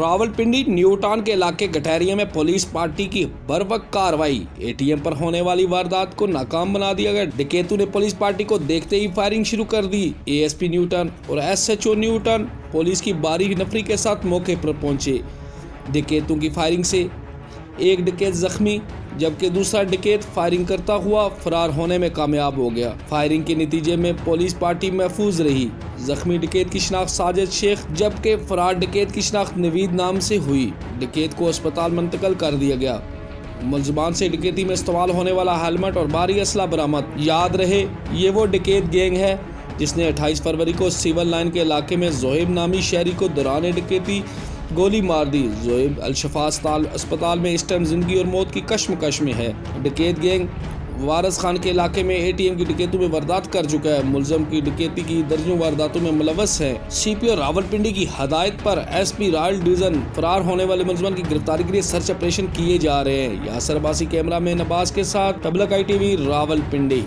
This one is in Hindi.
रावलपिंडी न्यू टाउन के इलाके गठैरिया में पुलिस पार्टी की बर्वक्त कार्रवाई। एटीएम पर होने वाली वारदात को नाकाम बना दिया गया। डकैतों ने पुलिस पार्टी को देखते ही फायरिंग शुरू कर दी। एएसपी न्यू टाउन और एसएचओ न्यू टाउन पुलिस की बारी नफरी के साथ मौके पर पहुंचे। डकैतों की फायरिंग से एक डकैत जख्मी जबकि दूसरा डकैत फायरिंग करता हुआ फरार होने में कामयाब हो गया। फायरिंग के नतीजे में पुलिस पार्टी महफूज रही। जख्मी डकैत की शिनाख्त साजिद शेख जबकि फरार डकैत की शिनाख्त नवीद नाम से हुई। डकैत को अस्पताल मुंतकिल कर दिया गया। मुलजमान से डकैती में इस्तेमाल होने वाला हेलमेट और भारी असला बरामद। याद रहे ये वो डकैत गैंग है जिसने 28 फरवरी को सिविल लाइन के इलाके में जोहेब नामी शहरी को दौरान डकैती गोली मार दी। जोहेब अल-शफा अस्पताल में इस टाइम जिंदगी और मौत की कश्मकश में है। डकैत गैंग वारस खान के इलाके में एटीएम की डकैतों में वारदात कर चुका है। मुलजम की डकैती की दर्जनों वारदातों में मुलव्वस है। सीपीओ रावलपिंडी की हदायत पर एसपी रायल डिवीजन फरार होने वाले मुलजमान की गिरफ्तारी के लिए सर्च ऑपरेशन किए जा रहे हैं। यासर अब्बासी कैमरा मैन अब्बास के साथ तबलक ITV रावलपिंडी।